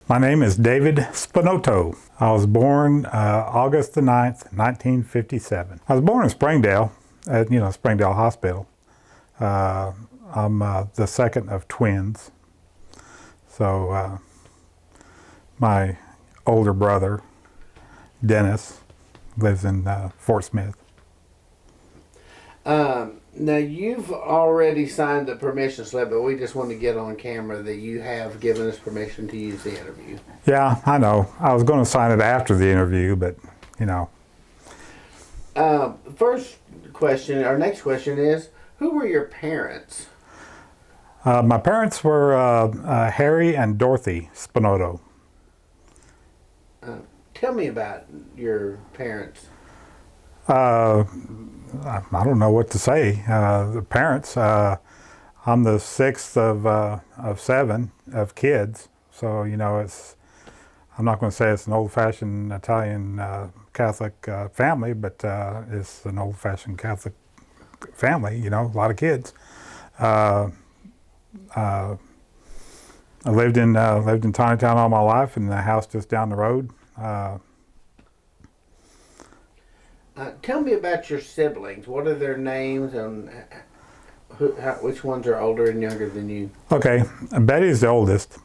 My name is David Sbanotto. I was born August the 9th, 1957. I was born in Springdale, at Springdale Hospital. I'm the second of twins. So my older brother, Dennis, lives in Fort Smith. Now, you've already signed the permission slip, but we just want to get on camera that you have given us permission to use the interview. Yeah, I know. I was going to sign it after the interview, but, First question, our next question is, who were your parents? My parents were Harry and Dorothy Sbanotto. Tell me about your parents. I don't know what to say. The parents, I'm the sixth of seven of kids, so it's. I'm not going to say it's an old-fashioned Italian Catholic family, but it's an old-fashioned Catholic family. A lot of kids. I lived in Tontitown all my life, in the house just down the road. Tell me about your siblings. What are their names and which ones are older and younger than you? Okay, Betty's the oldest.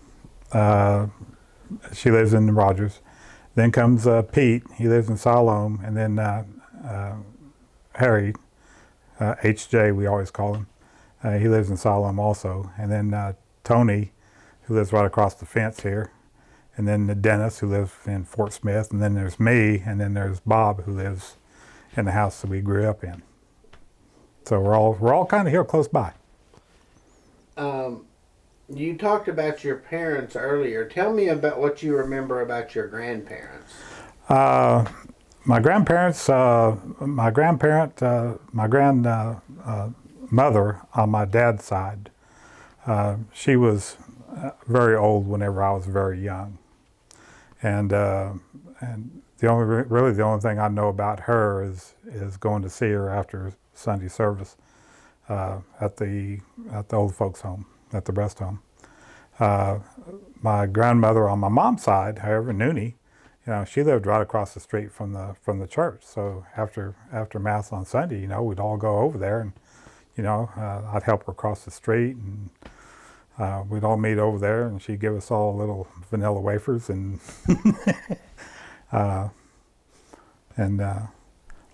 She lives in Rogers. Then comes Pete. He lives in Siloam. And then Harry, HJ we always call him. He lives in Siloam also. And then Tony, who lives right across the fence here. And then Dennis, who lives in Fort Smith. And then there's me. And then there's Bob, who lives in the house that we grew up in. So we're all kind of here close by. You talked about your parents earlier. Tell me about what you remember about your grandparents. My grandparents, my grandmother on my dad's side, she was very old whenever I was very young, and the only thing I know about her is going to see her after Sunday service at the old folks' home, at the rest home. My grandmother on my mom's side, however, Noonie, she lived right across the street from the church. So after Mass on Sunday, we'd all go over there, and I'd help her across the street, and we'd all meet over there, and she'd give us all little vanilla wafers, and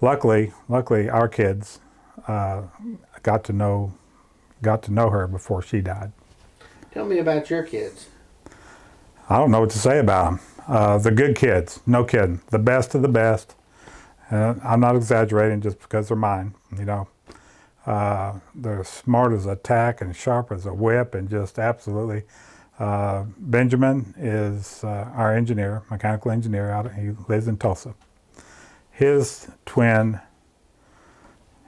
luckily our kids got to know her before she died. Tell me about your kids. I don't know what to say about them. They're good kids, no kidding. The best of the best. I'm not exaggerating just because they're mine. They're smart as a tack and sharp as a whip, and just absolutely. Benjamin is our engineer, mechanical engineer. He lives in Tulsa. His twin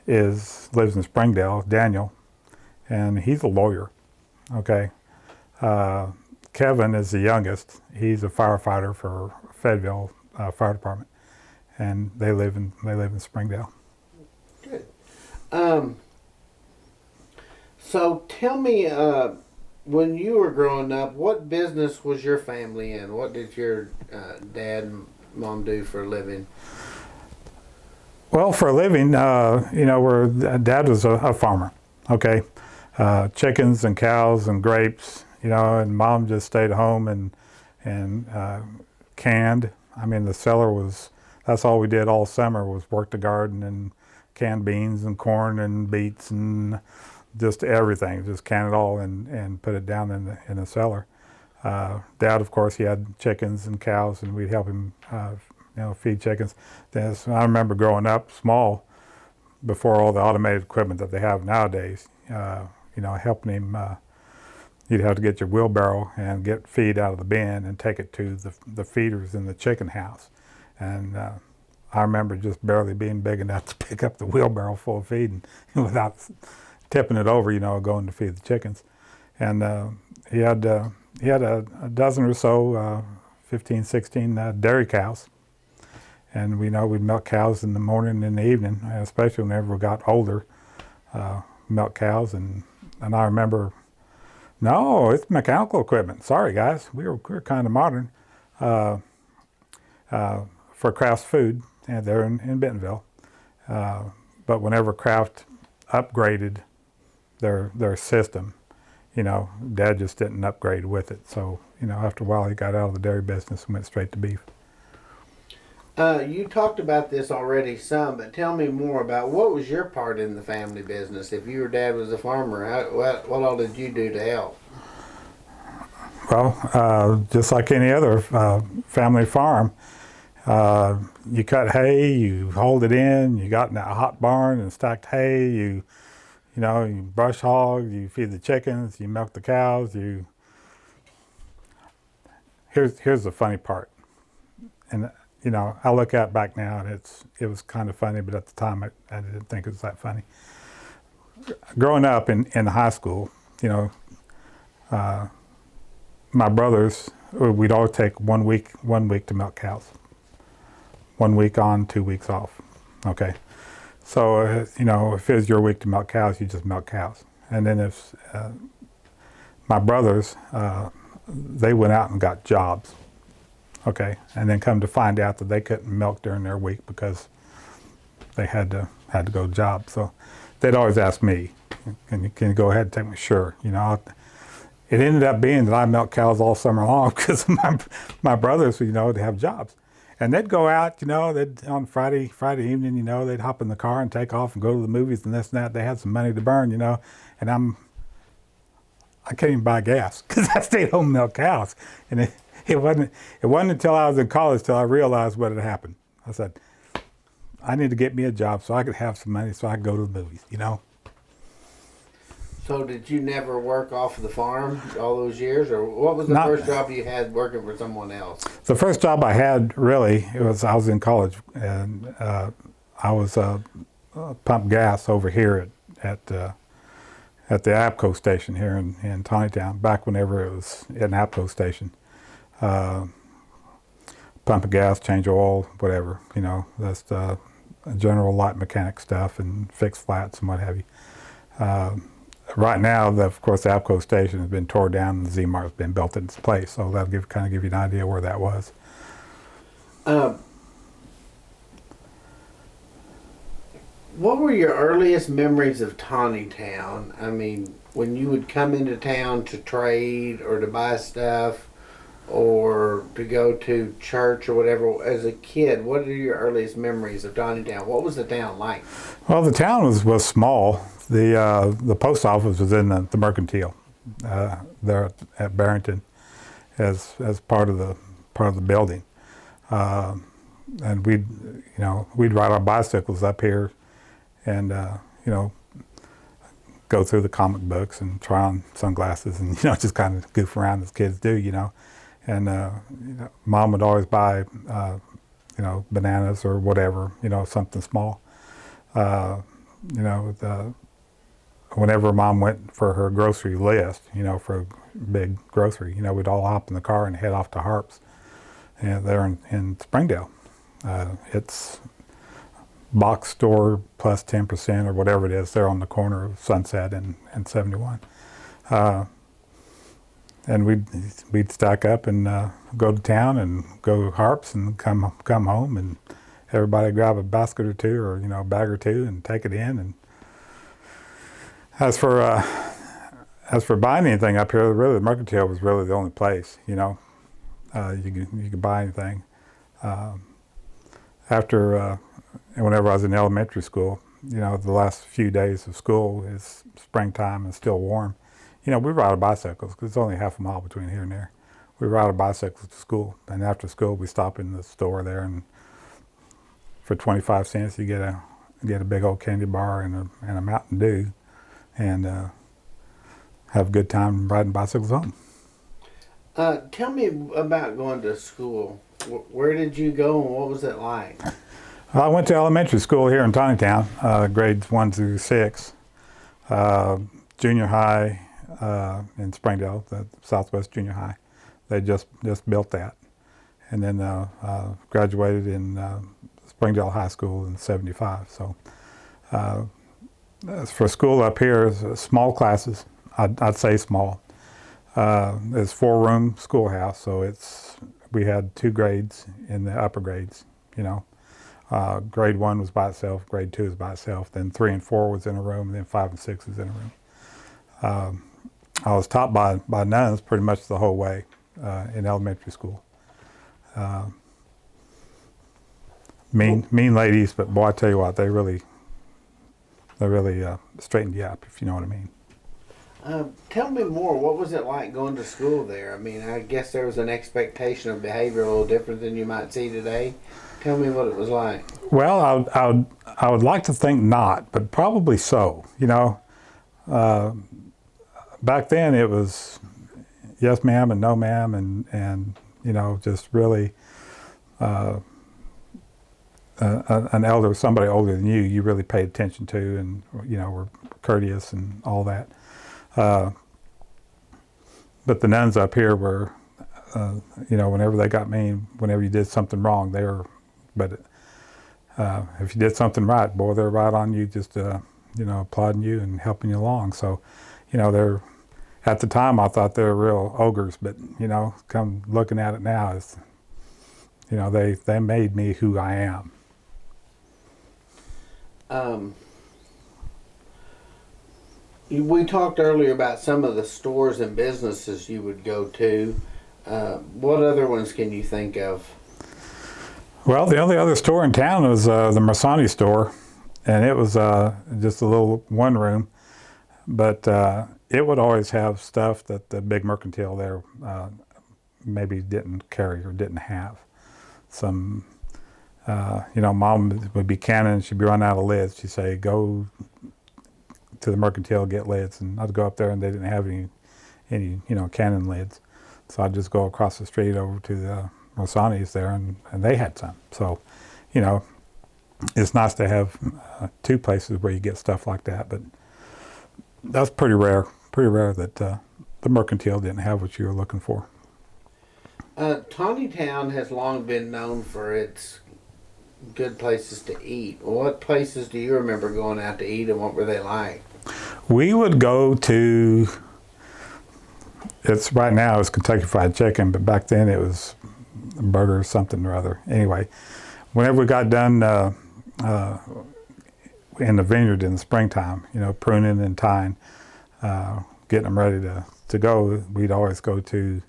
lives in Springdale, Daniel, and he's a lawyer. Okay. Kevin is the youngest. He's a firefighter for Fayetteville Fire Department, and they live in Springdale. Good. So tell me, when you were growing up, what business was your family in? What did your dad and mom do for a living? Well, for a living, Dad was a farmer. Okay, chickens and cows and grapes. And Mom just stayed home and canned. I mean, the cellar that's all we did all summer was work the garden and can beans and corn and beets and just everything. Just can it all and put it down in the cellar. Dad, of course, he had chickens and cows, and we'd help him, feed chickens. So I remember growing up small, before all the automated equipment that they have nowadays. Helping him. You'd have to get your wheelbarrow and get feed out of the bin and take it to the feeders in the chicken house. And I remember just barely being big enough to pick up the wheelbarrow full of feed and without tipping it over, going to feed the chickens. And he had a dozen or so, 15, 16 dairy cows. And we'd milk cows in the morning and in the evening, especially whenever we got older, milk cows. And I remember No, it's mechanical equipment. Sorry, guys. We're kind of modern for Kraft's food, and they're in Bentonville. But whenever Kraft upgraded their system, Dad just didn't upgrade with it. So, after a while, he got out of the dairy business and went straight to beef. You talked about this already some, but tell me more about what was your part in the family business. If your dad was a farmer, what all did you do to help? Well, just like any other family farm, you cut hay, you hauled it in, you got in that hot barn and stacked hay, you brush hog, you feed the chickens, you milk the cows, here's the funny part. And I look at it back now and it was kind of funny, but at the time I didn't think it was that funny. Growing up in high school, my brothers, we'd all take 1 week to milk cows. 1 week on, 2 weeks off. Okay. So, if it was your week to milk cows, you just milk cows. And then if my brothers, they went out and got jobs. Okay. And then come to find out that they couldn't milk during their week because they had to go to jobs. So they'd always ask me, can you go ahead and take me? Sure. It ended up being that I milked cows all summer long because my brothers, they'd have jobs. And they'd go out, they'd on Friday evening, they'd hop in the car and take off and go to the movies and this and that. They had some money to burn, and I couldn't even buy gas because I stayed home and milked cows. And it wasn't until I was in college till I realized what had happened. I said, I need to get me a job so I could have some money so I could go to the movies, So did you never work off of the farm all those years, or what was the first job you had working for someone else? The first job I had, really, I was in college, and I was pump gas over here at the APCO station here in Tontitown, back whenever it was an APCO station. Pumping gas, change oil, whatever, that's general light mechanic stuff and fix flats and what have you. Right now, of course, the APCO station has been tore down and the Z-Mart has been built in its place, so that'll kind of give you an idea where that was. What were your earliest memories of Tontitown? I mean, when you would come into town to trade or to buy stuff or to go to church or whatever, as a kid, what are your earliest memories of Tontitown? What was the town like? Well, the town was small. The post office was in the Mercantile there at Barrington as part of the building, and we'd ride our bicycles up here and go through the comic books and try on sunglasses and just kind of goof around as kids do, and Mom would always buy bananas or whatever, something small. Whenever Mom went for her grocery list, for a big grocery, we'd all hop in the car and head off to Harps, there in Springdale. It's box store plus 10% or whatever it is there on the corner of Sunset and 71. And we'd stack up and go to town and go to Harps and come home, and everybody grab a basket or two or a bag or two and take it in. And as for buying anything up here, really the Mercantile was really the only place. You could buy anything. Whenever I was in elementary school, the last few days of school is springtime and still warm. We ride our bicycles because it's only half a mile between here and there. We ride our bicycles to school, and after school we stop in the store there, and for 25 cents you get a big old candy bar and a Mountain Dew, and have a good time riding bicycles home. Tell me about going to school. Where did you go and what was it like? I went to elementary school here in Tontitown, grades 1 through 6. Junior high in Springdale, the Southwest Junior High. They just built that. And then graduated in Springdale High School in '75. So as for school up here, small classes. I'd say small. It's 4-room schoolhouse, so we had 2 grades in the upper grades, you know. Grade 1 was by itself, grade 2 was by itself, then 3 and 4 was in a room, and then 5 and 6 was in a room. I was taught by nuns pretty much the whole way in elementary school. Mean ladies, but boy, I tell you what, they really straightened you up, if you know what I mean. Tell me more. What was it like going to school there? I mean, I guess there was an expectation of behavior a little different than you might see today. Tell me what it was like. Well, I would like to think not, but probably so. You know, back then it was yes ma'am and no ma'am, and you know, just really an elder, somebody older than you really paid attention to, and you know, were courteous and all that. But the nuns up here were, you know, whenever they got mean, whenever you did something wrong, they were. But if you did something right, boy, they're right on you, just you know, applauding you and helping you along. So, you know, they're at the time I thought they were real ogres, but you know, come looking at it now, is, you know, they made me who I am. We talked earlier about some of the stores and businesses you would go to. What other ones can you think of? Well, the only other store in town was the Mersani store, and it was just a little 1-room, but it would always have stuff that the big mercantile there maybe didn't carry or didn't have. Some, you know, Mom would be canning, she'd be running out of lids. She'd say, go to the mercantile, get lids, and I'd go up there and they didn't have any you know, cannon lids. So I'd just go across the street over to the Mersani's there, and they had some. So, you know, it's nice to have 2 places where you get stuff like that, but that's pretty rare that the mercantile didn't have what you were looking for. Tontitown has long been known for its good places to eat. What places do you remember going out to eat, and what were they like? We would go to, right now it's Kentucky Fried Chicken, but back then it was a burger or something or other. Anyway, whenever we got done in the vineyard in the springtime, you know, pruning and tying, getting them ready to go, we'd always go to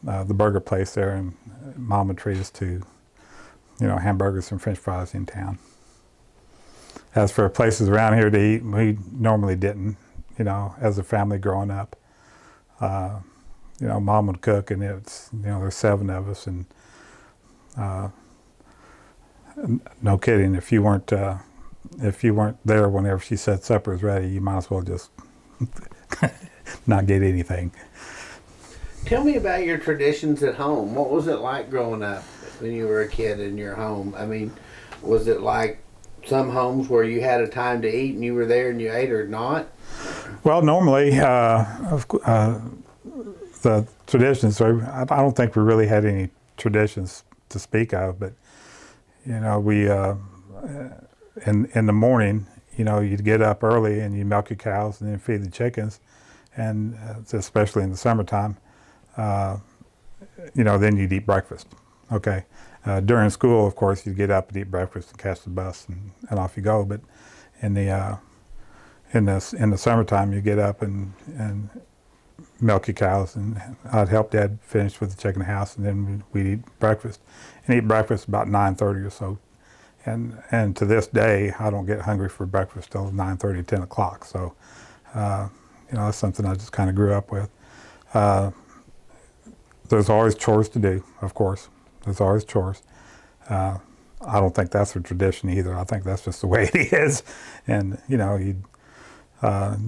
the burger place there, and Mom would treat us to, you know, hamburgers and French fries in town. As for places around here to eat, we normally didn't, you know, as a family growing up. You know, Mom would cook, and it's, you know, there's 7 of us, and no kidding, if you weren't there whenever she said supper was ready, you might as well just not get anything. Tell me about your traditions at home. What was it like growing up when you were a kid in your home? I mean, was it like some homes where you had a time to eat and you were there and you ate, or not? Well, normally, the traditions, I don't think we really had any traditions to speak of, but, you know, we, in the morning, you know, you'd get up early and you milk your cows and then feed the chickens, and especially in the summertime, you know, then you'd eat breakfast. Okay. During school, of course, you'd get up and eat breakfast and catch the bus and off you go. But in the summertime, you get up and milk your cows, and I'd help Dad finish with the chicken house, and then we'd eat breakfast, and eat breakfast about 9:30 or so. And to this day, I don't get hungry for breakfast till 9:30, 10 o'clock. So, you know, that's something I just kind of grew up with. There's always chores to do, of course. There's always chores. I don't think that's a tradition either. I think that's just the way it is. And, you know, you'd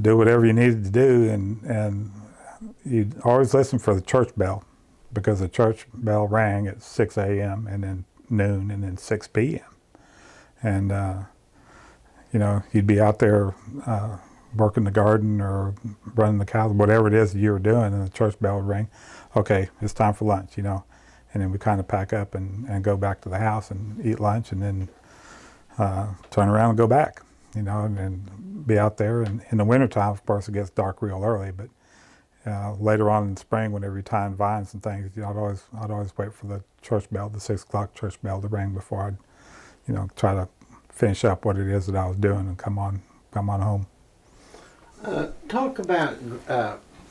do whatever you needed to do, and you'd always listen for the church bell, because the church bell rang at 6 a.m. and then noon and then 6 p.m. And, you know, you'd be out there working the garden or running the cows, whatever it is that you were doing, and the church bell would ring. Okay, it's time for lunch, you know. And then we kind of pack up and go back to the house and eat lunch, and then turn around and go back, you know, and be out there. And in the wintertime, of course, it gets dark real early, but later on in the spring, whenever you tying vines and things, I'd always wait for the church bell, the 6 o'clock church bell to ring before I'd, try to finish up what it is that I was doing and come on home. Talk about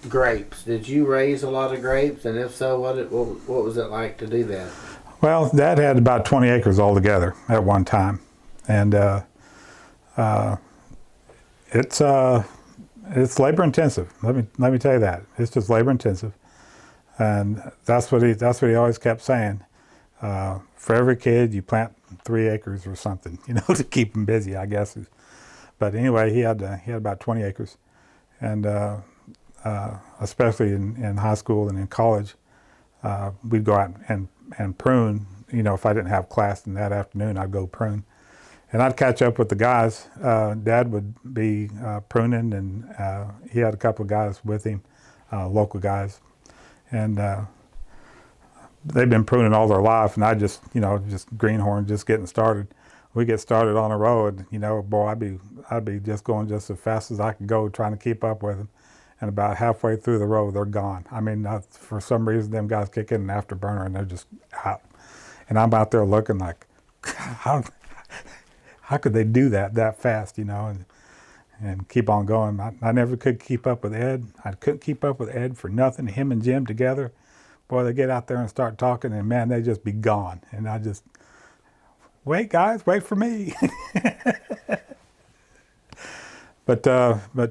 grapes. Did you raise a lot of grapes, and if so, what was it like to do that? Well, Dad had about 20 acres altogether at one time, and it's labor intensive. Let me tell you that it's just labor intensive, and that's what he always kept saying. For every kid, you plant 3 acres or something, to keep him busy, I guess. But anyway, he had about 20 acres, and especially in high school and in college, we'd go out and prune. If I didn't have class in that afternoon, I'd go prune. And I'd catch up with the guys. Dad would be pruning, and he had a couple of guys with him, local guys. And they've been pruning all their life, and I just greenhorn, just getting started. We get started on a road, boy, I'd be just going just as fast as I could go, trying to keep up with them. And about halfway through the road, they're gone. I mean, for some reason, them guys kick in an afterburner, and they're just out. And I'm out there looking like, how could they do that fast, and keep on going. I never could keep up with Ed. I couldn't keep up with Ed for nothing. Him and Jim together, boy, they get out there and start talking, and man, they just be gone. And I just, wait, guys, wait for me. But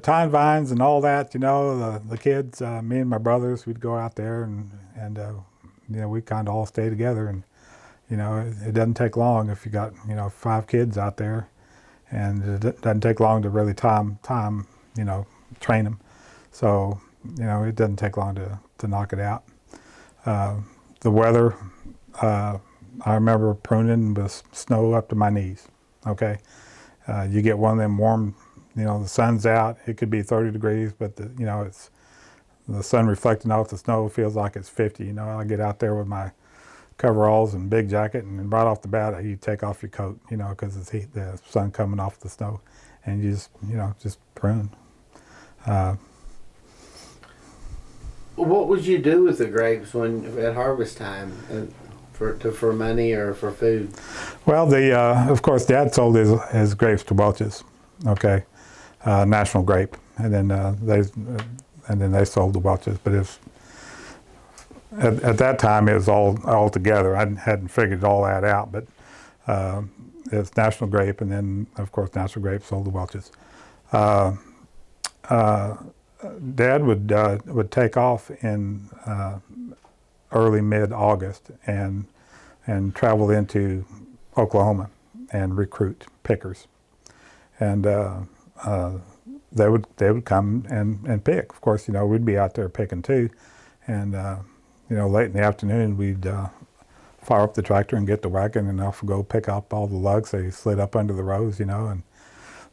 tying vines and all that, the kids, me and my brothers, we'd go out there and we kind of all stay together. And it doesn't take long if you got 5 kids out there, and it doesn't take long to really train them. So it doesn't take long to knock it out. The weather, I remember pruning with snow up to my knees. Okay, you get one of them warm, the sun's out. It could be 30 degrees, but it's the sun reflecting off the snow feels like it's 50. I get out there with my coveralls and big jacket, and right off the bat, you take off your coat, because it's heat, the sun coming off the snow, and you just prune. What would you do with the grapes at harvest time, for money or for food? Well, of course, Dad sold his grapes to Welch's, okay, National Grape, and then they sold to Welch's, but it's. At that time, it was all together. I hadn't figured all that out, but it's National Grape, and then, of course, National Grape sold to Welch's. Dad would take off in early mid-August and travel into Oklahoma and recruit pickers, and they would come and pick. Of course, we'd be out there picking too, and late in the afternoon, we'd fire up the tractor and get the wagon and off go pick up all the lugs they slid up under the rows, and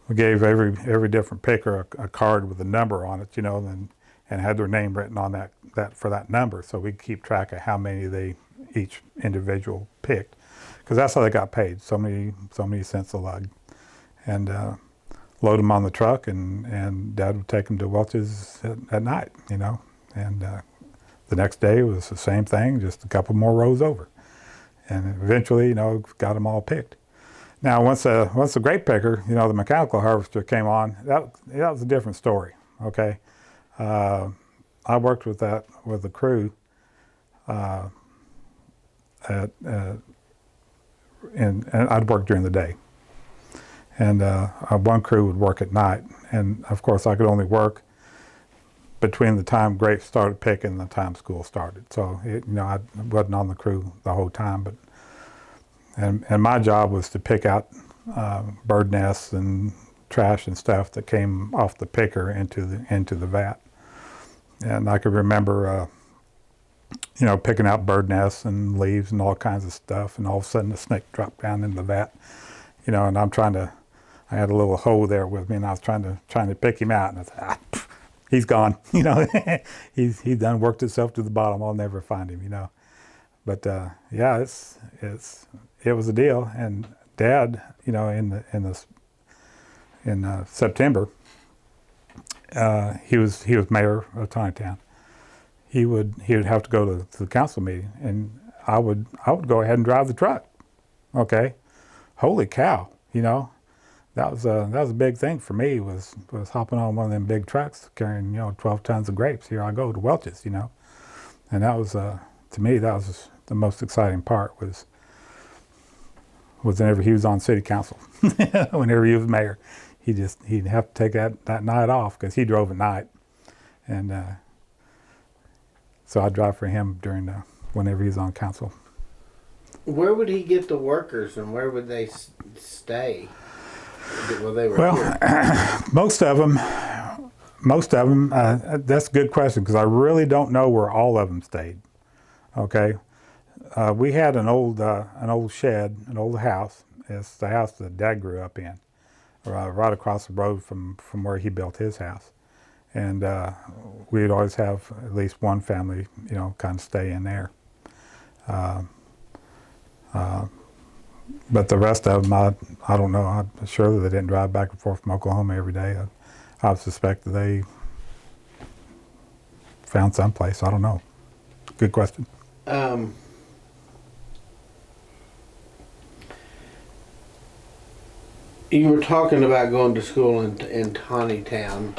we gave every different picker a card with a number on it, and had their name written on that for that number, so we keep track of how many each individual picked, because that's how they got paid, so many cents a lug, and load them on the truck, and Dad would take them to Welch's at night, and the next day was the same thing, just a couple more rows over. And eventually, got them all picked. Now, once the grape picker, the mechanical harvester came on, that was a different story, okay? I worked with the crew and I'd work during the day. And one crew would work at night. And of course, I could only work between the time grapes started picking and the time school started. So, I wasn't on the crew the whole time, but and my job was to pick out bird nests and trash and stuff that came off the picker into the vat. And I could remember, picking out bird nests and leaves and all kinds of stuff, and all of a sudden the snake dropped down in the vat, and I had a little hoe there with me, and I was trying to pick him out, and I said, he's gone, he's done worked himself to the bottom. I'll never find him, But yeah, it was a deal. And Dad, in September, he was mayor of Tontitown, he would have to go to the council meeting, and I would go ahead and drive the truck. Okay, holy cow, you know, that was a big thing for me, was hopping on one of them big trucks carrying 12 tons of grapes. Here I go to Welch's, and that was to me, that was the most exciting part, was whenever he was on city council. Whenever he was mayor, he'd have to take that night off, because he drove at night, and so I'd drive for him during whenever he was on council. Where would he get the workers, and where would they stay? Well, they were here. Most of them. That's a good question, because I really don't know where all of them stayed. Okay, we had an old shed, an old house. It's the house that Dad grew up in, right across the road from where he built his house, and we'd always have at least one family, kind of stay in there. But the rest of them, I don't know. I'm sure that they didn't drive back and forth from Oklahoma every day. I suspect that they found someplace. I don't know. Good question. You were talking about going to school in Tontitown.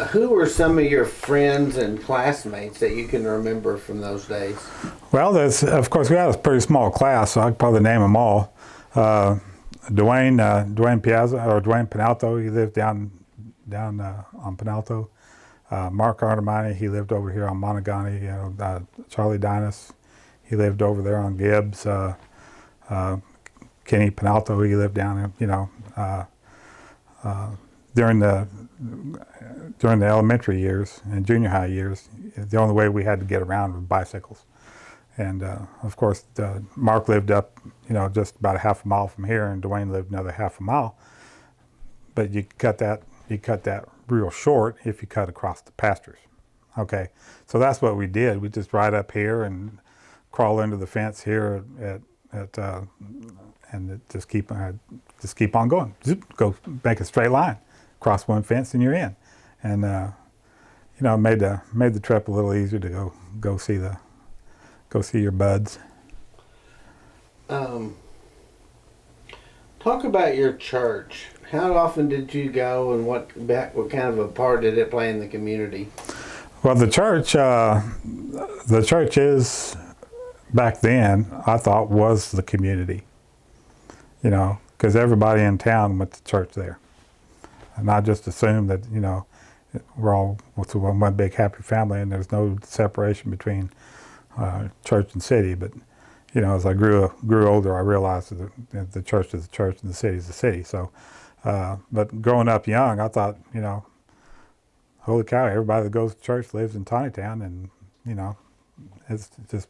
Who were some of your friends and classmates that you can remember from those days? Well, of course, we had a pretty small class, so I could probably name them all. Dwayne Piazza, or Dwayne Penalto, he lived down on Penalto. Mark Artemani, he lived over here on Monogany. Charlie Dinas, he lived over there on Gibbs. Kenny Penalto, he lived down, during the elementary years and junior high years. The only way we had to get around was bicycles. And of course, Mark lived up, just about a half a mile from here, and Dwayne lived another half a mile. But you cut that real short if you cut across the pastures. Okay, so that's what we did. We just ride up here and crawl into the fence here and just keep on going. Zoop, go make a straight line, cross one fence, and you're in. And made the trip a little easier to go see your buds. Talk about your church. How often did you go, and what kind of a part did it play in the community? Well, the church is, back then, I thought, was the community. Because everybody in town went to church there, and I just assumed that we're all one big happy family, and there's no separation between church and city. But as I grew older, I realized that the church is the church and the city is the city. So, but growing up young, I thought, holy cow, everybody that goes to church lives in Tontitown, and it's just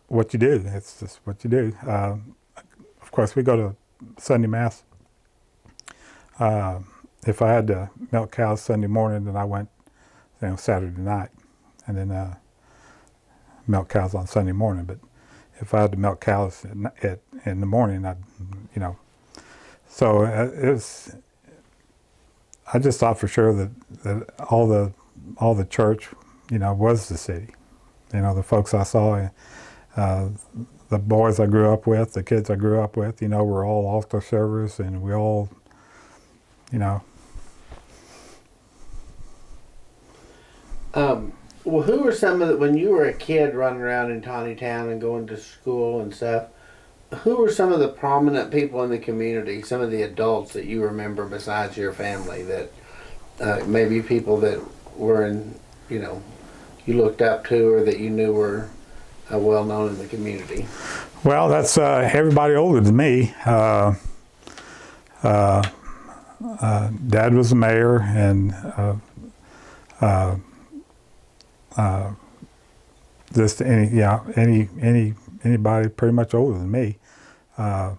what you do. It's just what you do. Of course, we go to Sunday Mass. If I had to milk cows Sunday morning, then I went, Saturday night, and then milk cows on Sunday morning. But if I had to milk cows in the morning, so it was. I just thought for sure that all the church, was the city. The folks I saw, the boys I grew up with, the kids I grew up with, were all altar servers, and we all, Well, who were some of when you were a kid running around in Tontitown and going to school and stuff, who were some of the prominent people in the community, some of the adults that you remember besides your family, that maybe people that were you looked up to, or that you knew were well known in the community? Well, that's everybody older than me. Dad was the mayor, and just anybody pretty much older than me. The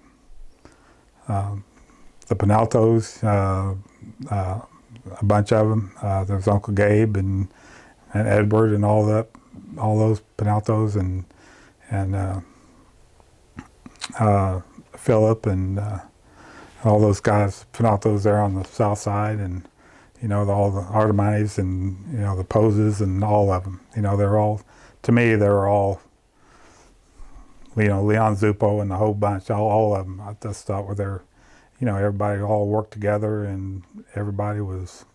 Penaltos, a bunch of them. There was Uncle Gabe and Edward and all those Penaltos, and Philip and all those guys, Penaltos there on the south side, and all the Artemides and, the Poses and all of them. They're all, to me, they're all, Leon Zupo and the whole bunch, all of them. I just thought they're, everybody all worked together and everybody was,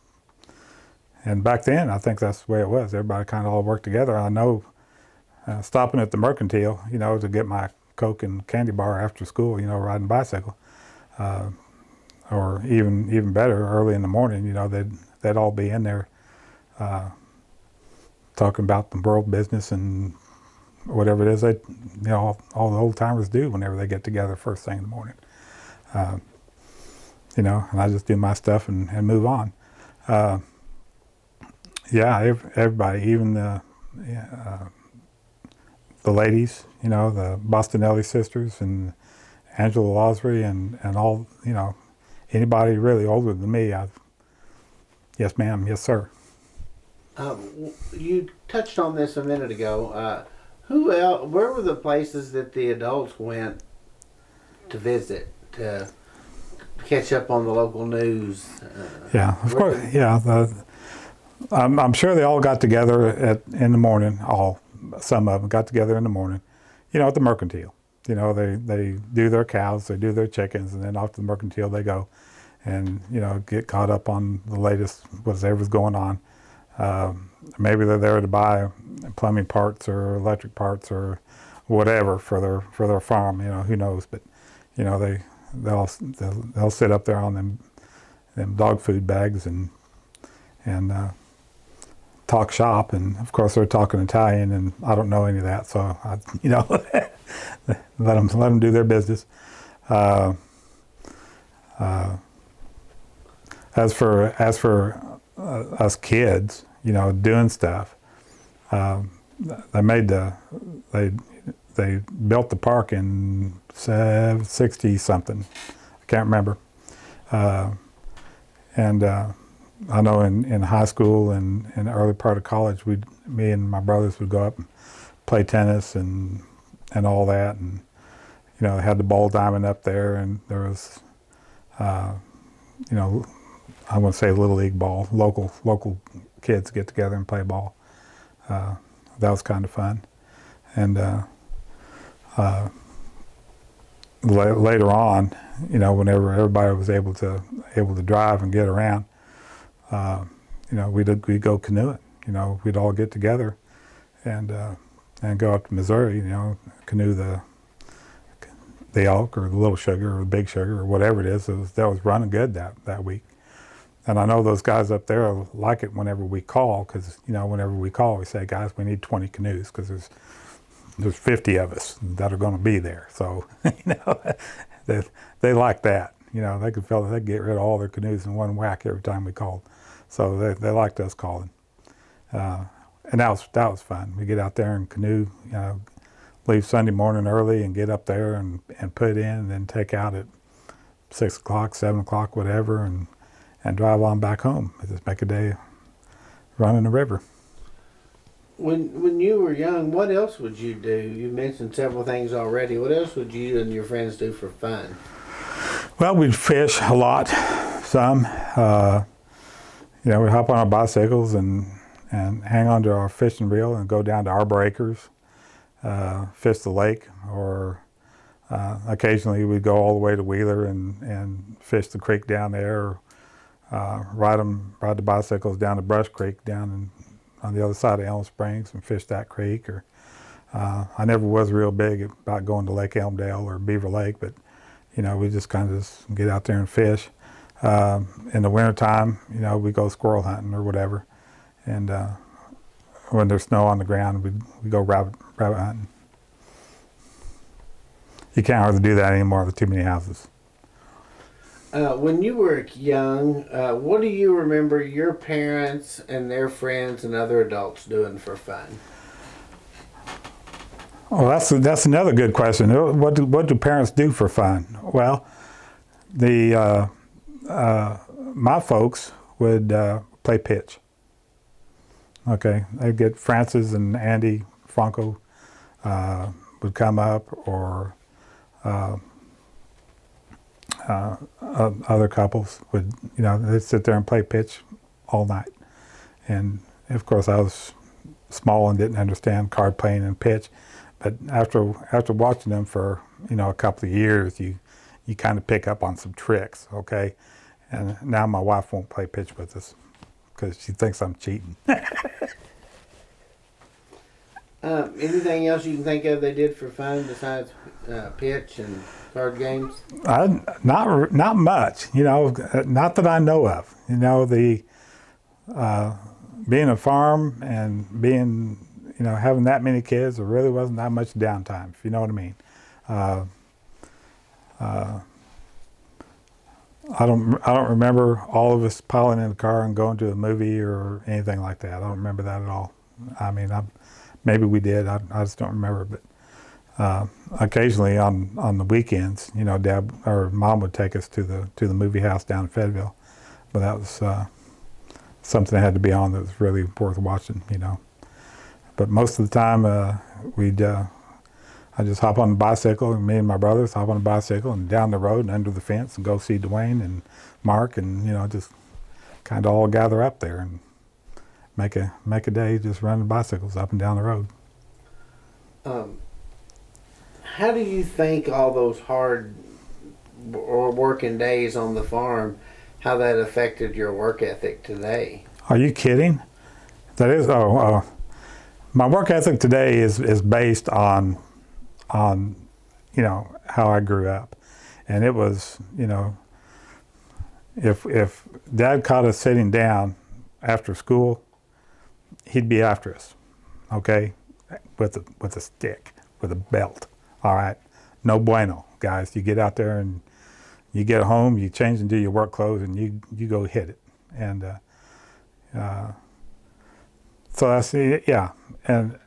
and back then, I think that's the way it was. Everybody kind of all worked together. I know stopping at the Mercantile, to get my Coke and candy bar after school, riding bicycle, or even better, early in the morning, they'd all be in there talking about the world business and whatever it is they, all the old timers do whenever they get together first thing in the morning. And I just do my stuff and move on. Everybody, even the ladies, the Bostonelli sisters and Angela Losry and all, anybody really older than me, yes ma'am, yes sir. You touched on this a minute ago. Who else? Where were the places that the adults went to visit, to catch up on the local news? Yeah, of course. Yeah, I'm sure they all got together in the morning. Some of them got together in the morning, at the Mercantile. They do their cows, they do their chickens, and then off to the Mercantile they go, and get caught up on the latest whatever's going on. Maybe they're there to buy plumbing parts or electric parts or whatever for their farm. Who knows? But they'll sit up there on them dog food bags and talk shop, and of course they're talking Italian, and I don't know any of that, so I, let them do their business. As for us kids, doing stuff, they built the park in 60 something. I can't remember. I know in high school and in the early part of college, me and my brothers would go up and play tennis and all that, and they had the ball diamond up there, and there was, I wouldn't say little league ball, local kids get together and play ball. That was kind of fun, and later on, whenever everybody was able to drive and get around. We'd go canoeing. We'd all get together and go up to Missouri. Canoe the elk or the little sugar or the big sugar or whatever it is. That was running good that week. And I know those guys up there like it whenever we call, because whenever we call, we say, guys, we need 20 canoes because there's 50 of us that are going to be there. So they like that. They'd get rid of all their canoes in one whack every time we called. So they liked us calling, and that was fun. We get out there and canoe, leave Sunday morning early and get up there and put in, and then take out at 6 o'clock, 7 o'clock, whatever, and drive on back home. Just make a day running the river. When you were young, what else would you do? You mentioned several things already. What else would you and your friends do for fun? Well, we'd fish a lot, some. We'd hop on our bicycles and hang onto our fishing reel and go down to Arbor Acres, fish the lake, or occasionally we'd go all the way to Wheeler and fish the creek down there, or ride the bicycles down to Brush Creek down on the other side of Elm Springs and fish that creek. Or I never was real big about going to Lake Elmdale or Beaver Lake, but we just kind of just get out there and fish. In the wintertime, we go squirrel hunting or whatever. And when there's snow on the ground, we go rabbit hunting. You can't hardly do that anymore with too many houses. When you were young, what do you remember your parents and their friends and other adults doing for fun? Well, that's another good question. What do parents do for fun? Well, my folks would play pitch. Okay, they'd get Francis and Andy Franco would come up, or other couples would, they'd sit there and play pitch all night. And of course I was small and didn't understand card playing and pitch, but after watching them for a couple of years, you kind of pick up on some tricks, okay? And now my wife won't play pitch with us because she thinks I'm cheating. Anything else you can think of they did for fun besides pitch and card games? Not much, not that I know of. The being a farm and being, having that many kids, there really wasn't that much downtime, if you know what I mean. I don't remember all of us piling in the car and going to a movie or anything like that. I don't remember that at all. I mean, maybe we did. I just don't remember. But occasionally on the weekends, Dad or Mom would take us to the movie house down in Fayetteville. But that was something that had to be on that was really worth watching. But most of the time, I just hop on the bicycle, and me and my brothers hop on the bicycle and down the road and under the fence and go see Dwayne and Mark, and just kind of all gather up there and make a day just running bicycles up and down the road. How do you think all those hard or working days on the farm, how that affected your work ethic today? Are you kidding? That is, my work ethic today is based on how I grew up. And it was, if Dad caught us sitting down after school, he'd be after us, okay, with a stick, with a belt. All right, no bueno, guys. You get out there and you get home, you change and do your work clothes, and you go hit it. And so that's, yeah, and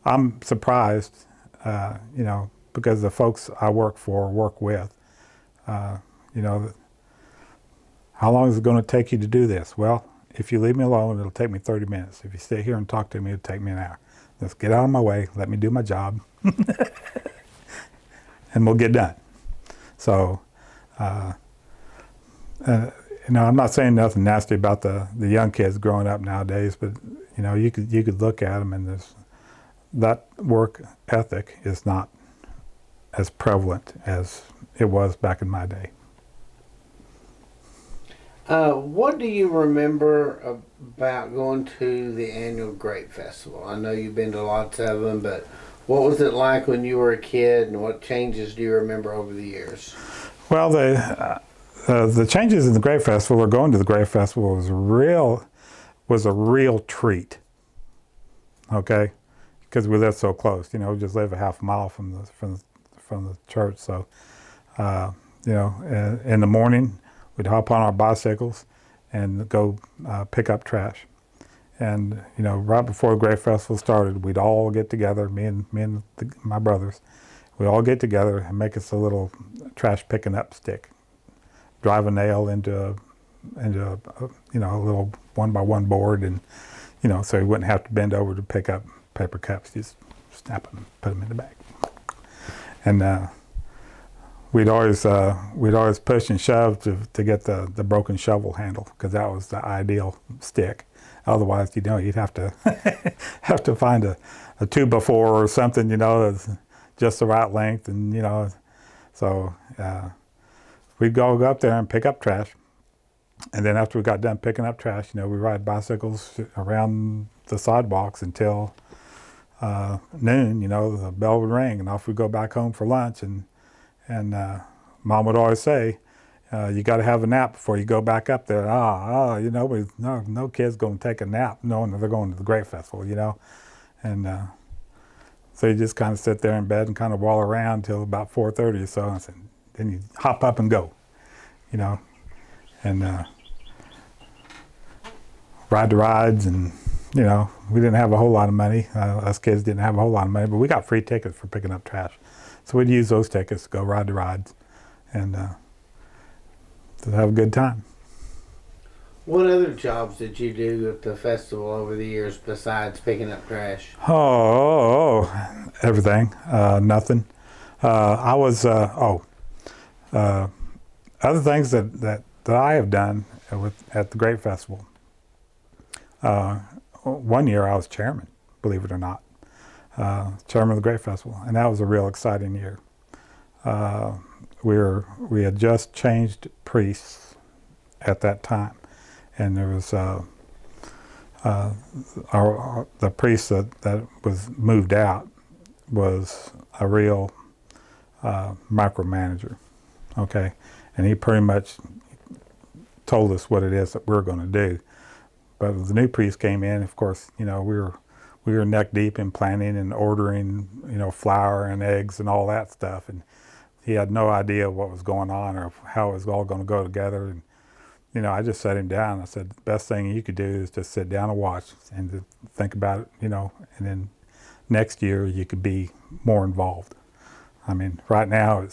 I'm surprised, because the folks I work with, how long is it going to take you to do this? Well, if you leave me alone, it'll take me 30 minutes. If you stay here and talk to me, it'll take me an hour. Just get out of my way, let me do my job, and we'll get done. So, I'm not saying nothing nasty about the young kids growing up nowadays, but you could look at them, and that work ethic is not as prevalent as it was back in my day. What do you remember about going to the annual Grape Festival? I know you've been to lots of them, but what was it like when you were a kid, and what changes do you remember over the years? Well, the changes in the Grape Festival, or going to the Grape Festival, was a real treat. Okay, because we live so close. We just live a half a mile from the church. So, in the morning, we'd hop on our bicycles and go pick up trash. And right before the Grape Festival started, we'd all get together, me and my brothers. We'd all get together and make us a little trash picking up stick. Drive a nail into a little 1x1 board, and so you wouldn't have to bend over to pick up paper cups. Just snap them, put them in the bag. And we'd always push and shove to get the broken shovel handle, because that was the ideal stick. Otherwise, you'd have to have to find a 2x4 or something, that's just the right length, and so we'd go up there and pick up trash. And then after we got done picking up trash, we ride bicycles around the sidewalks until noon. The bell would ring, and off we'd go back home for lunch. And Mom would always say, you got to have a nap before you go back up there. No kid's going to take a nap knowing that they're going to the Grape Festival, And so you just kind of sit there in bed and kind of walk around until about 4:30 or so. And then you hop up and go, and ride the rides. And, we didn't have a whole lot of money. Us kids didn't have a whole lot of money, but we got free tickets for picking up trash. So we'd use those tickets to go ride the rides and to have a good time. What other jobs did you do at the festival over the years besides picking up trash? Everything. Nothing. I was, other things that I have done at the Grape Festival. One year I was chairman, believe it or not, chairman of the Grape Festival, and that was a real exciting year. We had just changed priests at that time, and there was the priest that was moved out was a real micromanager, okay, and he pretty much told us what it is that we're going to do. But the new priest came in, of course, we were neck deep in planning and ordering, flour and eggs and all that stuff, and he had no idea what was going on or how it was all going to go together. And I just sat him down. I said, the best thing you could do is just sit down and watch and to think about it, and then next year you could be more involved. I mean, right now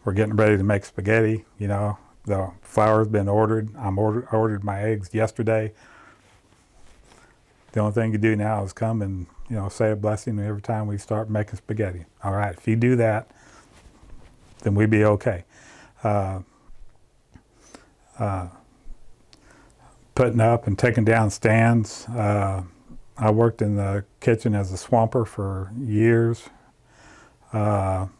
we're getting ready to make spaghetti. The flour's been ordered. I ordered my eggs yesterday. The only thing you do now is come and say a blessing every time we start making spaghetti. All right, if you do that, then we'd be okay. Putting up and taking down stands. I worked in the kitchen as a swamper for years. And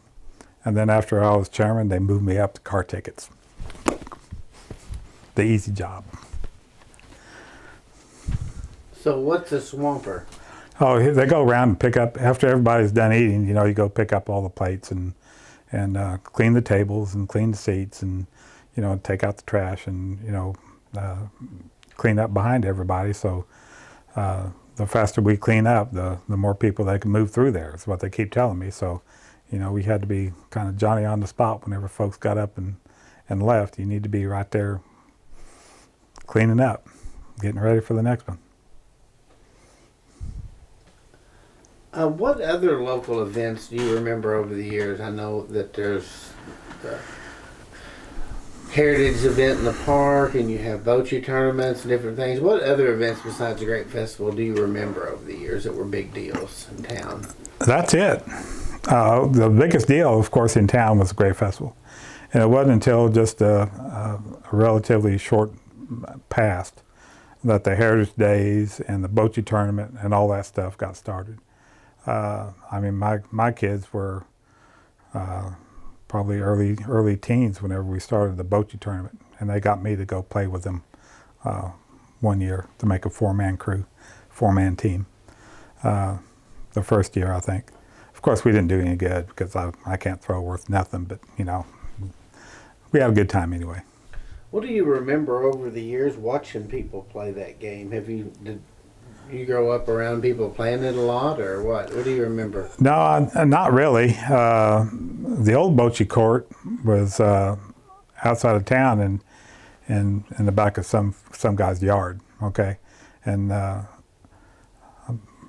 then after I was chairman, they moved me up to car tickets. The easy job. So what's a swamper? Oh, they go around and pick up, after everybody's done eating, you go pick up all the plates and clean the tables and clean the seats and, take out the trash and, clean up behind everybody. So the faster we clean up, the more people they can move through there, is what they keep telling me. So, we had to be kind of Johnny on the spot whenever folks got up and left. You need to be right there cleaning up, getting ready for the next one. What other local events do you remember over the years? I know that there's the Heritage event in the park, and you have bocce tournaments and different things. What other events besides the Grape Festival do you remember over the years that were big deals in town? That's it. The biggest deal, of course, in town was the Grape Festival. And it wasn't until just a relatively short past that the Heritage Days and the bocce tournament and all that stuff got started. My kids were probably early teens whenever we started the bocce tournament, and they got me to go play with them one year to make a four-man team. The first year, I think. Of course, we didn't do any good because I can't throw worth nothing, but we had a good time anyway. What do you remember over the years watching people play that game? Did you grow up around people playing it a lot, or what? What do you remember? No, not really. The old bocce court was outside of town and in the back of some guy's yard. Okay, and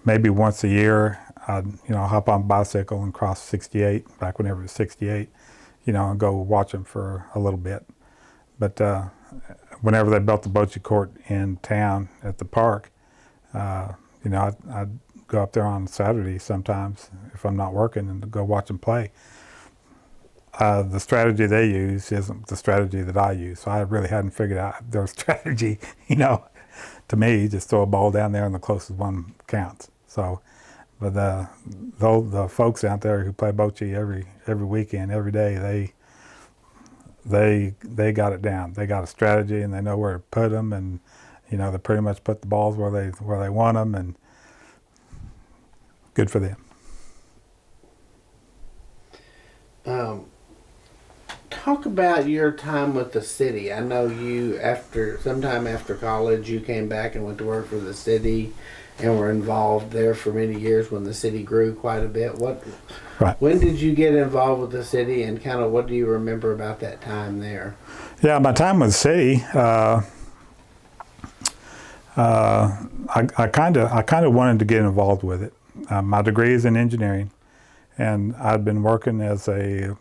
maybe once a year, I'd hop on a bicycle and cross 68 back whenever it was 68, and go watch them for a little bit. But whenever they built the bocce court in town at the park, I'd go up there on Saturday sometimes if I'm not working and go watch them play. The strategy they use isn't the strategy that I use, so I really hadn't figured out their strategy. To me, just throw a ball down there and the closest one counts. So, but the folks out there who play bocce every weekend, every day, they got it down. They got a strategy and they know where to put them, and they pretty much put the balls where they want them, and good for them. Talk about your time with the city. I know you, sometime after college, you came back and went to work for the city and were involved there for many years when the city grew quite a bit. Right. When did you get involved with the city, and kind of what do you remember about that time there? Yeah, my time with the city, I kind of wanted to get involved with it. My degree is in engineering, and I'd been working as a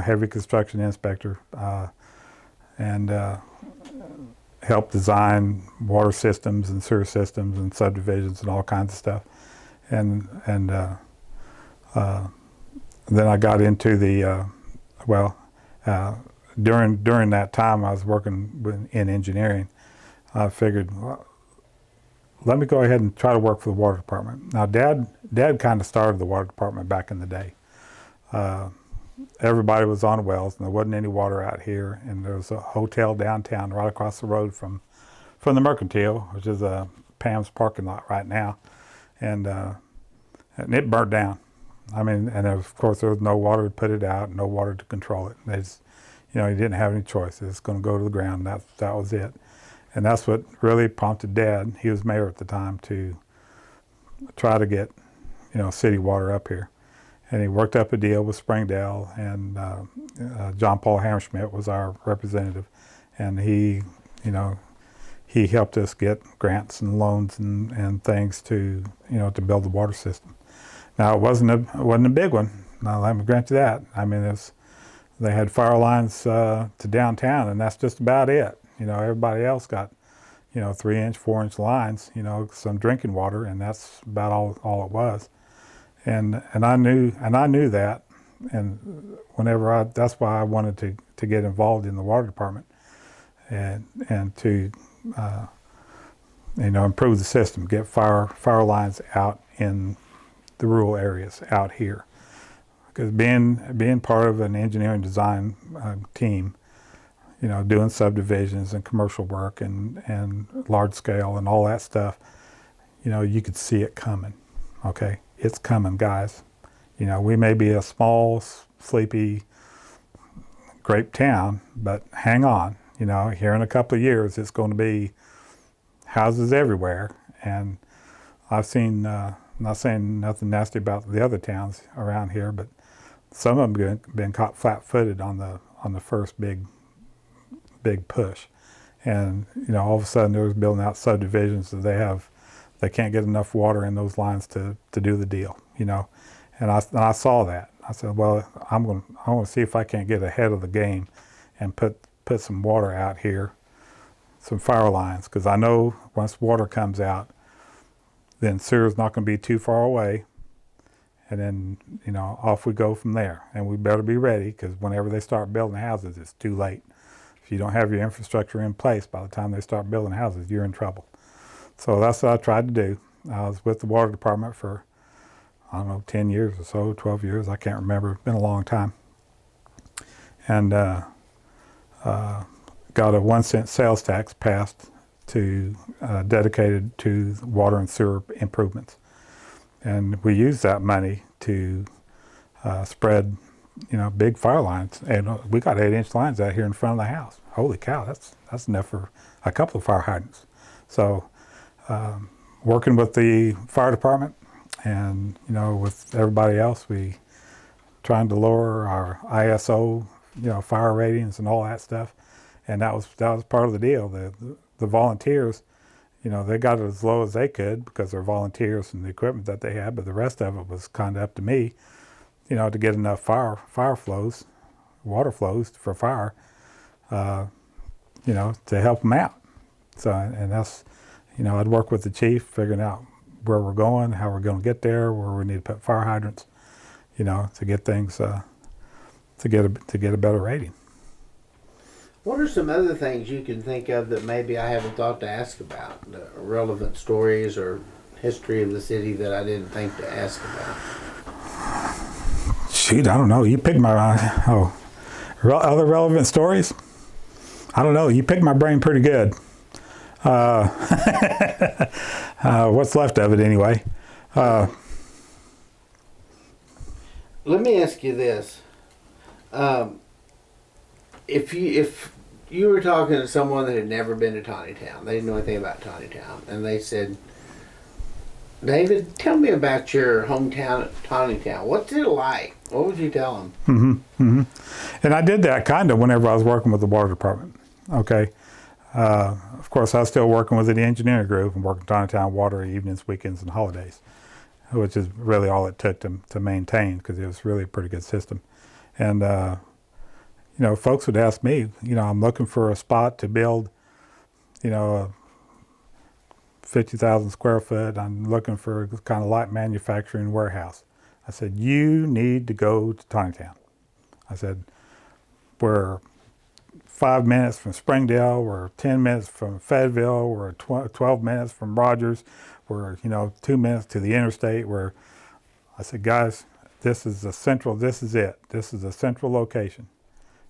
heavy construction inspector and helped design water systems and sewer systems and subdivisions and all kinds of stuff. And then I got into the during that time I was working in engineering, I figured, well, let me go ahead and try to work for the water department. Now, Dad kind of started the water department back in the day. Everybody was on wells, and there wasn't any water out here. And there was a hotel downtown, right across the road from the Mercantile, which is Pam's parking lot right now, and it burnt down. I mean, and of course there was no water to put it out, no water to control it. They just, you didn't have any choice. It's going to go to the ground. That was it. And that's what really prompted Dad. He was mayor at the time, to try to get, city water up here. And he worked up a deal with Springdale, and John Paul Hammerschmidt was our representative, and he helped us get grants and loans and things to to build the water system. Now, it wasn't a big one. Now, let me grant you that. I mean, they had fire lines to downtown, and that's just about it. Everybody else got 3-inch, 4-inch lines. Some drinking water, and that's about all it was. And I knew that, and that's why I wanted to get involved in the water department, and to improve the system, get fire lines out in the rural areas out here. Because being part of an engineering design team, doing subdivisions and commercial work and large scale and all that stuff, you could see it coming. Okay, it's coming, guys. We may be a small, sleepy, grape town, but hang on. Here in a couple of years, it's going to be houses everywhere. And I've seen, not saying nothing nasty about the other towns around here, but some of them been caught flat-footed on the first big push. And all of a sudden they was building out subdivisions that they can't get enough water in those lines to do the deal. And I saw that. I said, well, I want to see if I can't get ahead of the game and put some water out here, some fire lines, because I know once water comes out, then sewer's not going to be too far away, and then off we go from there. And we better be ready, because whenever they start building houses, it's too late. If you don't have your infrastructure in place by the time they start building houses, you're in trouble. So that's what I tried to do. I was with the water department for, I don't know, 10 years or so, 12 years, I can't remember. It's been a long time. And got a 1-cent sales tax passed dedicated to water and sewer improvements. And we used that money to spread, big fire lines. And we got 8-inch lines out here in front of the house. Holy cow, that's enough for a couple of fire hydrants. So working with the fire department and, with everybody else, we trying to lower our ISO, fire ratings and all that stuff. And that was part of the deal. The volunteers, they got it as low as they could because they're volunteers and the equipment that they had, but the rest of it was kind of up to me, to get enough fire flows, water flows for fire, to help them out. So, and that's, I'd work with the chief, figuring out where we're going, how we're going to get there, where we need to put fire hydrants, to get things, to get a better rating. What are some other things you can think of that maybe I haven't thought to ask about? Relevant stories or history of the city that I didn't think to ask about? Shoot, I don't know. You picked my, other relevant stories? I don't know. You picked my brain pretty good. What's left of it anyway. Let me ask you this. If you were talking to someone that had never been to Tontitown, they didn't know anything about Tontitown, and they said, David, tell me about your hometown at Tontitown. What's it like? What would you tell them? And I did that kind of whenever I was working with the water department. Okay. Of course, I was still working with the engineering group and working Tontitown water evenings, weekends, and holidays, which is really all it took to maintain, because it was really a pretty good system. And folks would ask me, I'm looking for a spot to build, a 50,000 square foot. I'm looking for a kind of light manufacturing warehouse. I said, you need to go to Tontitown. I said, where 5 minutes from Springdale. We're 10 minutes from Fayetteville. We're 12 minutes from Rogers. We're 2 minutes to the interstate. I said, guys, this is the central. This is it. This is a central location.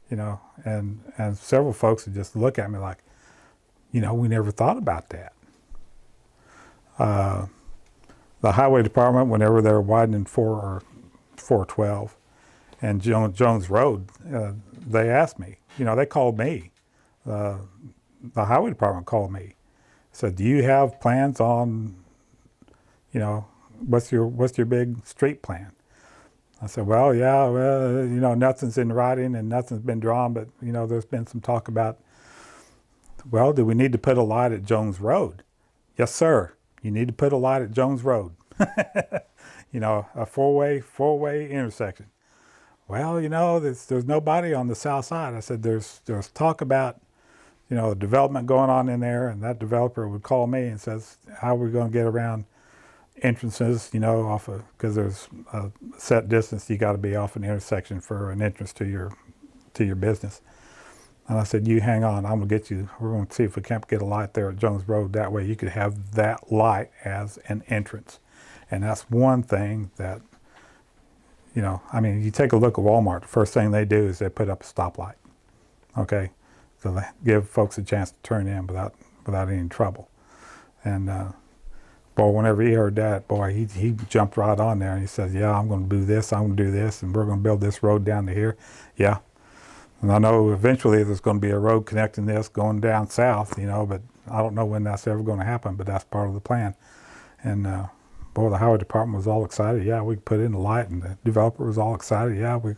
And several folks would just look at me like, we never thought about that. The highway department, whenever they're widening 412 and Jones Road, they asked me, they called me. The highway department called me. Said, do you have plans on, what's your big street plan? I said, well, yeah, nothing's in writing and nothing's been drawn, but, there's been some talk about, well, do we need to put a light at Jones Road? Yes, sir. You need to put a light at Jones Road. A four-way intersection. Well, there's nobody on the south side. I said, there's talk about, development going on in there, and that developer would call me and says, how are we going to get around entrances, because there's a set distance you got to be off an intersection for an entrance to your business. And I said, you hang on, I'm going to get you, we're going to see if we can't get a light there at Jones Road. That way you could have that light as an entrance. And that's one thing that, you take a look at Walmart, the first thing they do is they put up a stoplight, okay? So they give folks a chance to turn in without any trouble. And whenever he heard that, he jumped right on there and he said, yeah, I'm going to do this, I'm going to do this, and we're going to build this road down to here. Yeah. And I know eventually there's going to be a road connecting this going down south, but I don't know when that's ever going to happen, but that's part of the plan. And the highway department was all excited. Yeah, we put in the light, and the developer was all excited. Yeah, we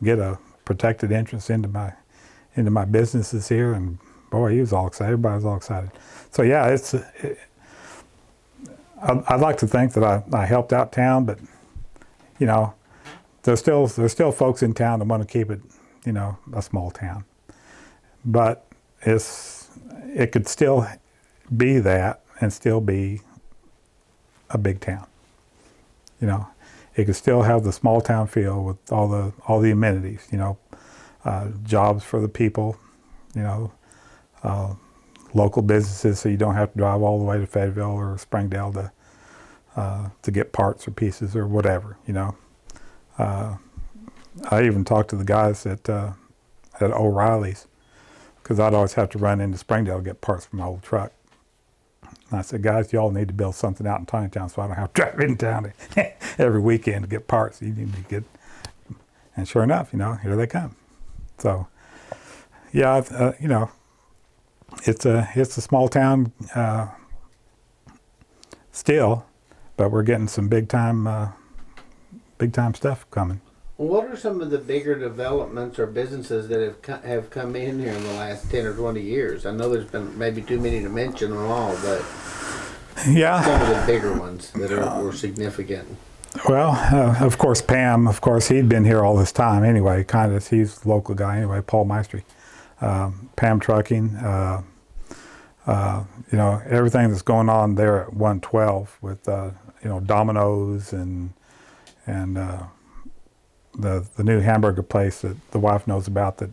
get a protected entrance into my businesses here, and he was all excited. Everybody was all excited. So yeah, I'd like to think that I helped out town, but there's still folks in town that want to keep it, a small town. But it could still be that and still be a big town. It could still have the small town feel with all the amenities. Jobs for the people. Local businesses, so you don't have to drive all the way to Fayetteville or Springdale to get parts or pieces or whatever. I even talked to the guys at O'Reilly's, because I'd always have to run into Springdale to get parts for my old truck. And I said, guys, y'all need to build something out in Tontitown so I don't have to drive in town every weekend to get parts. You need to get, and sure enough, here they come. So, yeah, it's a small town still, but we're getting some big time stuff coming. What are some of the bigger developments or businesses that have come in here in the last 10 or 20 years? I know there's been maybe too many to mention them all, but yeah, some of the bigger ones that were significant. Well, of course, Pam, he'd been here all this time anyway, he's a local guy anyway, Paul Maestri. Pam Trucking, everything that's going on there at 112 with, Domino's and the new hamburger place that the wife knows about, that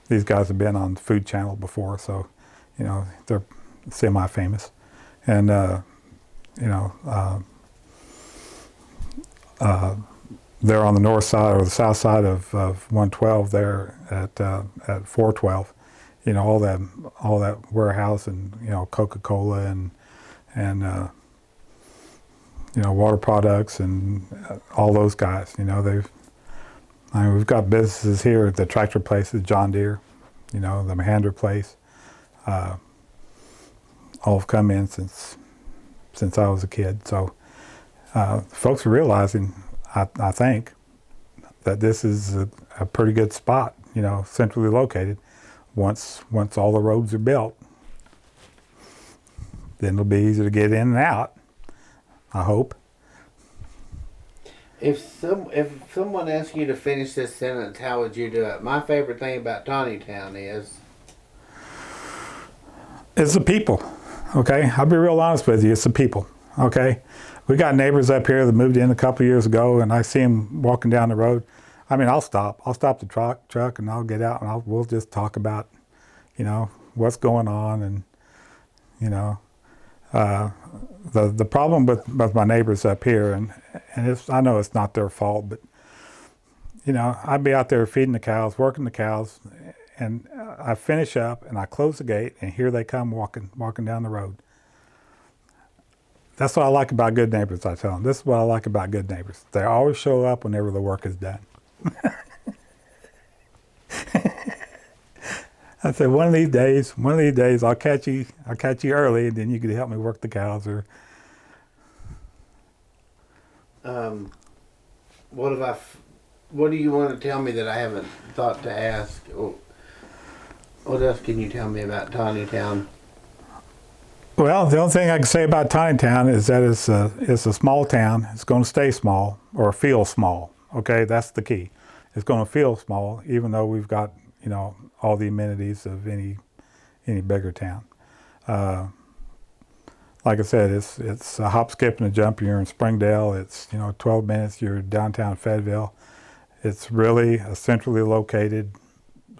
these guys have been on the Food Channel before, so, they're semi-famous. And, they're on the north side or the south side of 112 there at 412. All that warehouse and Coca-Cola and water products and all those guys. We've got businesses here at the tractor places, John Deere, the Mahander place. All have come in since I was a kid. So folks are realizing, I think, that this is a pretty good spot, centrally located. Once all the roads are built, then it'll be easier to get in and out, I hope. If someone asked you to finish this sentence, how would you do it? My favorite thing about Tontitown is the people, okay? I'll be real honest with you, it's the people, okay? We got neighbors up here that moved in a couple of years ago, and I see them walking down the road. I'll stop the truck and I'll get out and we'll just talk about you know, what's going on, and you know, the problem with my neighbors up here, and I know it's not their fault, but you know, I'd be out there feeding the cows, working the cows, and I finish up and I close the gate, and here they come walking down the road. That's what I like about good neighbors, I tell them. This is what I like about good neighbors. They always show up whenever the work is done. I said, one of these days, I'll catch you early, and then you can help me work the cows. Or what do you want to tell me that I haven't thought to ask? What else can you tell me about Tontitown? well, the only thing I can say about Tontitown is that it's a small town. It's going to stay small or feel small. Okay, that's the key. It's going to feel small, even though we've got, you know, all the amenities of any bigger town. Like I said, it's a hop, skip, and a jump. You're in Springdale. It's, you know, 12 minutes. You're downtown Fayetteville. It's really a centrally located,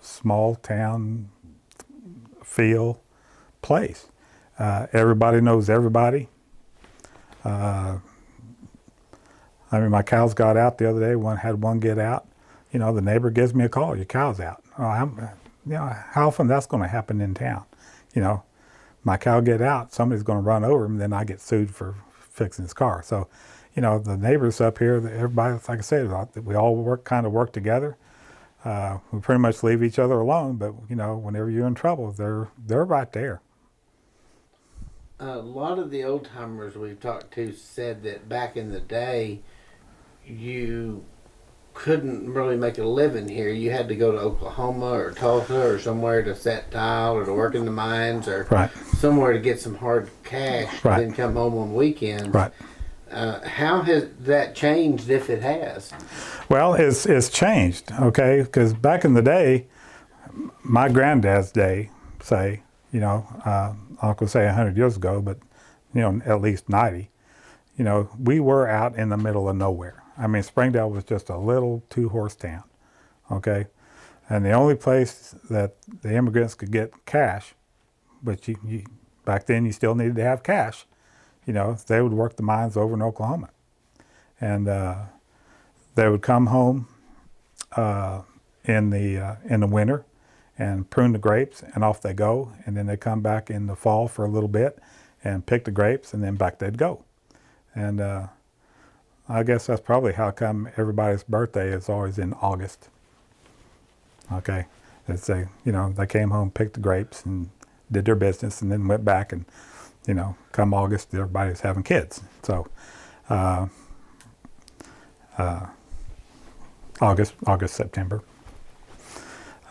small town feel place. Everybody knows everybody. I mean, my cows got out the other day. Had one get out. You know, the neighbor gives me a call. Your cow's out. You know, how often that's going to happen in town? You know, my cow get out, somebody's going to run over him, and then I get sued for fixing his car. So, you know, the neighbors up here, everybody, like I said, we all kind of work together. We pretty much leave each other alone, but you know, whenever you're in trouble, they're right there. A lot of the old timers we've talked to said that back in the day, you couldn't really make a living here. You had to go to Oklahoma or Tulsa or somewhere to set tile or to work in the mines or Right. somewhere to get some hard cash, Right. then come home on weekends. Right. How has that changed, if it has? Well, it's changed, okay? Because back in the day, my granddad's day, say, you know, I'm not going to say 100 years ago, but, you know, at least 90, you know, we were out in the middle of nowhere. I mean, Springdale was just a little two-horse town, okay? And the only place that the immigrants could get cash, but back then you still needed to have cash, you know, they would work the mines over in Oklahoma. And they would come home in the winter and prune the grapes, and off they go. And then they come back in the fall for a little bit and pick the grapes, and then back they'd go. And I guess that's probably how come everybody's birthday is always in August. Okay, they came home, picked the grapes, and did their business, and then went back, and you know, come August, everybody's having kids. So August, September.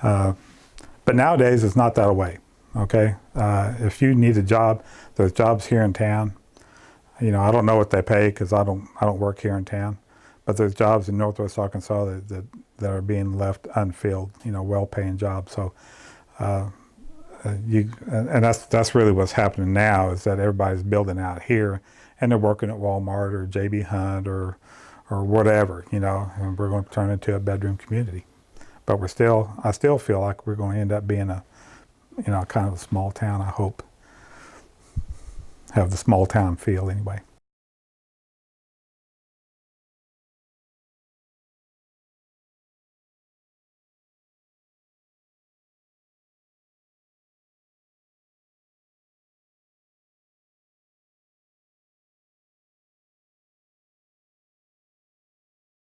But nowadays it's not that way. Okay, if you need a job, there's jobs here in town. You know, I don't know what they pay because I don't work here in town, but there's jobs in Northwest Arkansas that are being left unfilled. You know, well-paying jobs. So, and that's really what's happening now, is that everybody's building out here, and they're working at Walmart or JB Hunt or whatever. You know, and we're going to turn into a bedroom community. But I still feel like we're going to end up being kind of a small town. I hope have the small town feel anyway.